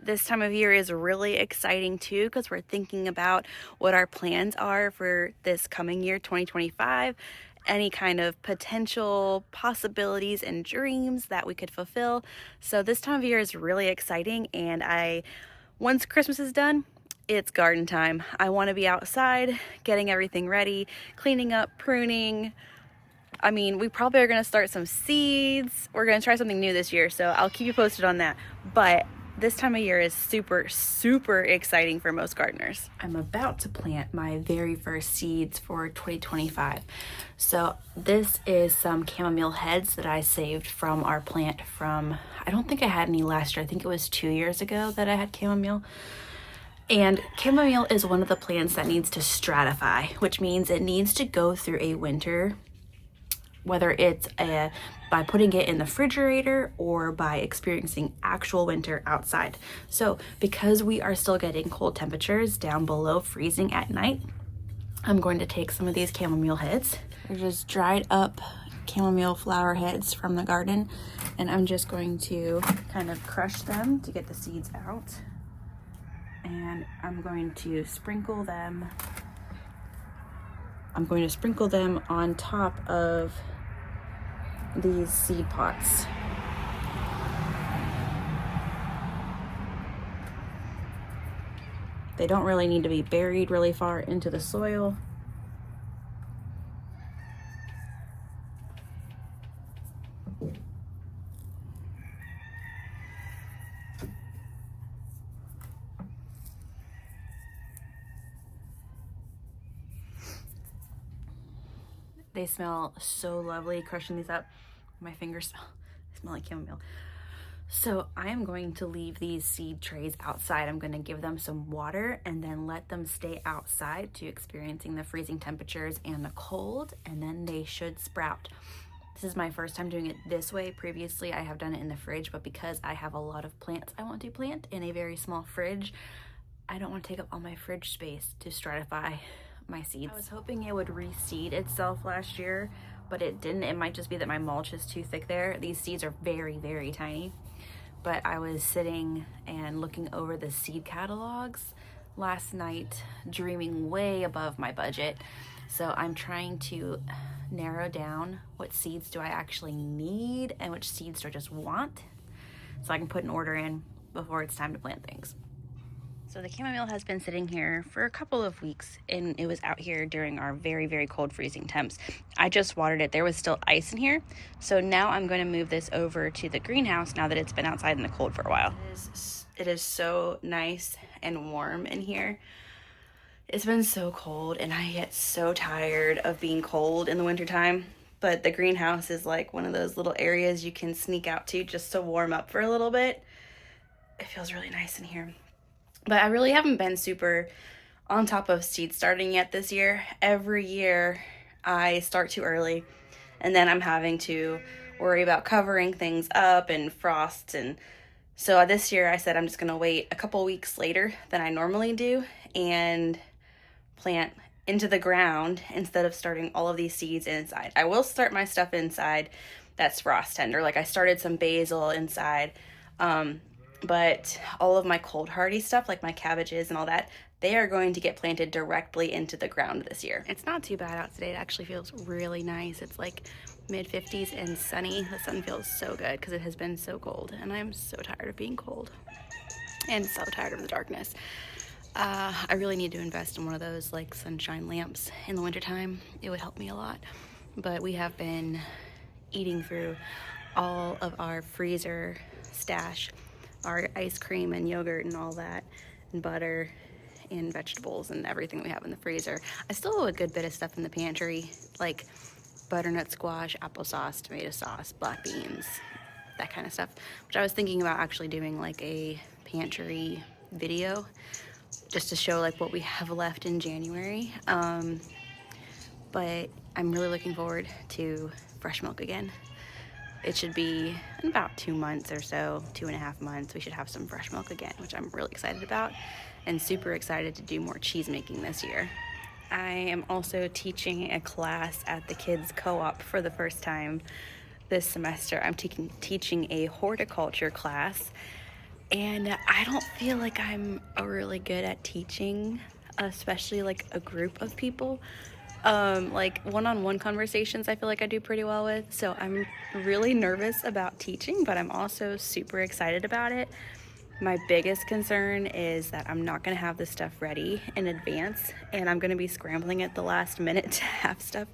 This time of year is really exciting too because we're thinking about what our plans are for this coming year, 2025, any kind of potential possibilities and dreams that we could fulfill. So this time of year is really exciting, and once Christmas is done, it's garden time. I want to be outside, getting everything ready, cleaning up, pruning. I mean, we probably are going to start some seeds. We're going to try something new this year, so I'll keep you posted on that. But this time of year is super, super exciting for most gardeners. I'm about to plant my very first seeds for 2025. So this is some chamomile heads that I saved from our plant from, I don't think I had any last year. I think it was 2 years ago that I had chamomile. And chamomile is one of the plants that needs to stratify, which means it needs to go through a winter, whether it's by putting it in the refrigerator or by experiencing actual winter outside. So because we are still getting cold temperatures down below freezing at night, I'm going to take some of these chamomile heads. They're just dried up chamomile flower heads from the garden, and I'm just going to kind of crush them to get the seeds out. And I'm going to sprinkle them on top of these seed pots. They don't really need to be buried really far into the soil. They smell so lovely crushing these up. My fingers smell like chamomile. So I am going to leave these seed trays outside. I'm going to give them some water and then let them stay outside to experiencing the freezing temperatures and the cold, and then they should sprout. This is my first time doing it this way. Previously, I have done it in the fridge, but because I have a lot of plants I want to plant in a very small fridge, I don't want to take up all my fridge space to stratify my seeds. I was hoping it would reseed itself last year, but it didn't. It might just be that my mulch is too thick there. These seeds are very, very tiny. But I was sitting and looking over the seed catalogs last night, dreaming way above my budget. So I'm trying to narrow down what seeds do I actually need and which seeds do I just want, so I can put an order in before it's time to plant things. So the chamomile has been sitting here for a couple of weeks, and it was out here during our very, very cold freezing temps. I just watered it. There was still ice in here. So now I'm going to move this over to the greenhouse now that it's been outside in the cold for a while. It is so nice and warm in here. It's been so cold, and I get so tired of being cold in the wintertime. But the greenhouse is like one of those little areas you can sneak out to just to warm up for a little bit. It feels really nice in here. But I really haven't been super on top of seed starting yet this year. Every year I start too early, and then I'm having to worry about covering things up and frost. And so this year I said I'm just going to wait a couple weeks later than I normally do and plant into the ground instead of starting all of these seeds inside. I will start my stuff inside that's frost tender. Like I started some basil inside, but all of my cold hardy stuff, like my cabbages and all that, they are going to get planted directly into the ground this year. It's not too bad out today. It actually feels really nice. It's like mid-50s and sunny. The sun feels so good because it has been so cold, and I'm so tired of being cold and so tired of the darkness. I really need to invest in one of those like sunshine lamps in the wintertime. It would help me a lot. But we have been eating through all of our freezer stash, our ice cream and yogurt and all that, and butter and vegetables and everything we have in the freezer. I still have a good bit of stuff in the pantry, like butternut squash, applesauce, tomato sauce, black beans, that kind of stuff, which I was thinking about actually doing like a pantry video just to show like what we have left in January. But I'm really looking forward to fresh milk again. It should be in about 2 months or so, 2.5 months, we should have some fresh milk again, which I'm really excited about, and super excited to do more cheese making this year. I am also teaching a class at the kids co-op for the first time this semester. I'm teaching a horticulture class, And I don't feel like I'm really good at teaching, especially like a group of people. Like one-on-one conversations I feel like I do pretty well with. So I'm really nervous about teaching, but I'm also super excited about it. My biggest concern is that I'm not going to have this stuff ready in advance, and I'm going to be scrambling at the last minute to have stuff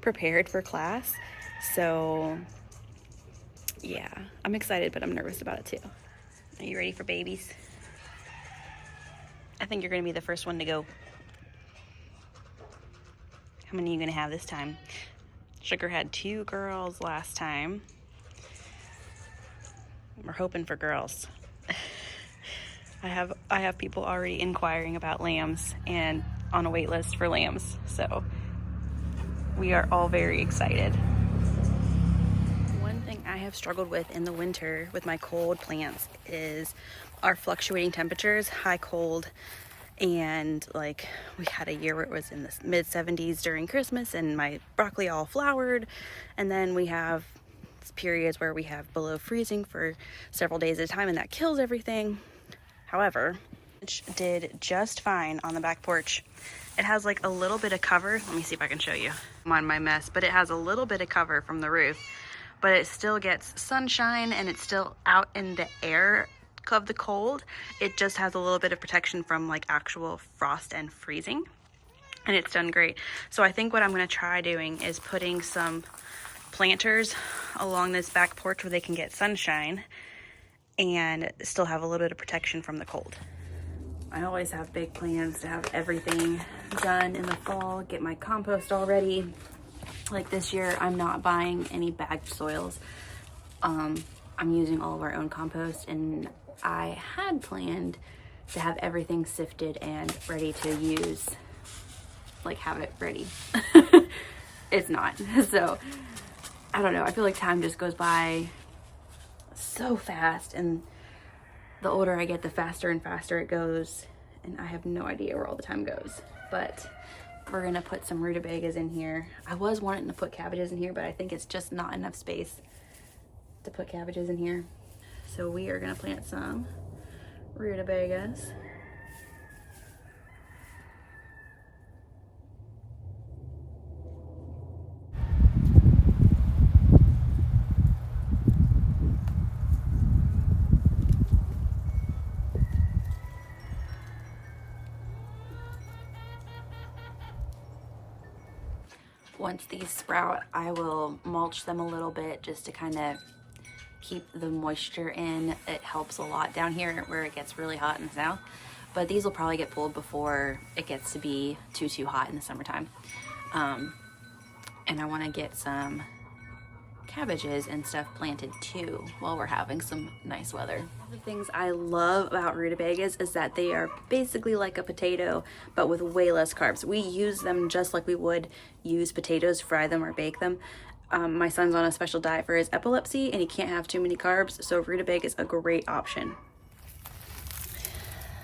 prepared for class. So yeah, I'm excited, but I'm nervous about it too. Are you ready for babies? I think you're going to be the first one to go. How many are you going to have this time? Sugar had 2 girls last time. We're hoping for girls. I have people already inquiring about lambs and on a wait list for lambs. So we are all very excited. One thing I have struggled with in the winter with my cold plants is our fluctuating temperatures, high cold, and like we had a year where it was in the mid 70s during Christmas and my broccoli all flowered, and then we have periods where we have below freezing for several days at a time, and that kills everything. However, it did just fine on the back porch. It has like a little bit of cover. Let me see if I can show you. I'm on my mess, but it has a little bit of cover from the roof, but it still gets sunshine and it's still out in the air of the cold. It just has a little bit of protection from like actual frost and freezing, and it's done great. So I think what I'm going to try doing is putting some planters along this back porch where they can get sunshine and still have a little bit of protection from the cold. I always have big plans to have everything done in the fall, get my compost all ready. Like this year, I'm not buying any bagged soils. I'm using all of our own compost, and I had planned to have everything sifted and ready to use, like have it ready. It's not. So I don't know. I feel like time just goes by so fast, and the older I get, the faster and faster it goes, and I have no idea where all the time goes. But we're gonna put some rutabagas in here. I was wanting to put cabbages in here, but I think it's just not enough space to put cabbages in here. So we are gonna plant some rutabagas. Once these sprout, I will mulch them a little bit just to kind of keep the moisture in. It helps a lot down here where it gets really hot in the south, but these will probably get pulled before it gets to be too hot in the summertime. And I want to get some cabbages and stuff planted too while we're having some nice weather. One of the things I love about rutabagas is that they are basically like a potato, but with way less carbs. We use them just like we would use potatoes, fry them or bake them. My son's on a special diet for his epilepsy and he can't have too many carbs, so rutabaga is a great option.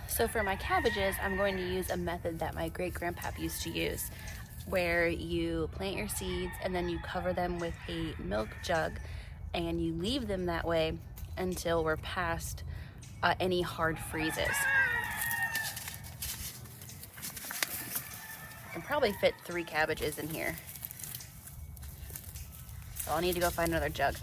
So for my cabbages, I'm going to use a method that my great-grandpap used to use, where you plant your seeds and then you cover them with a milk jug and you leave them that way until we're past any hard freezes. I can probably fit 3 cabbages in here, so I'll need to go find another jug.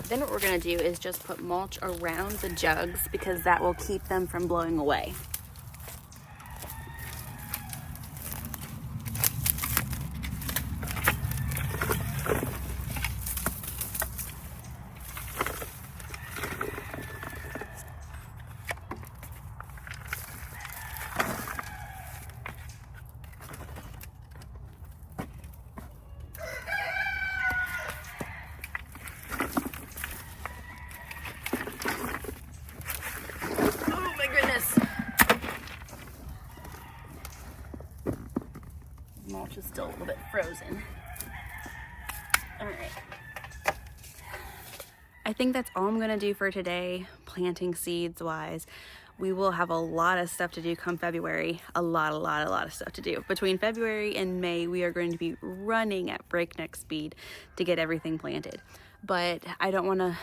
Then what we're gonna do is just put mulch around the jugs because that will keep them from blowing away. still a little bit frozen. All right. I think that's all I'm gonna do for today, planting seeds wise. We will have a lot of stuff to do come February. A lot of stuff to do. Between February and May, we are going to be running at breakneck speed to get everything planted. But I don't wanna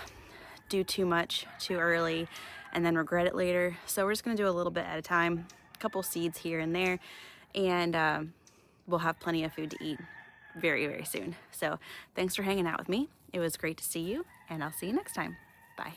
do too much too early and then regret it later. So we're just gonna do a little bit at a time, a couple seeds here and there, and we'll have plenty of food to eat very soon. So thanks for hanging out with me. It was great to see you, and I'll see you next time. Bye.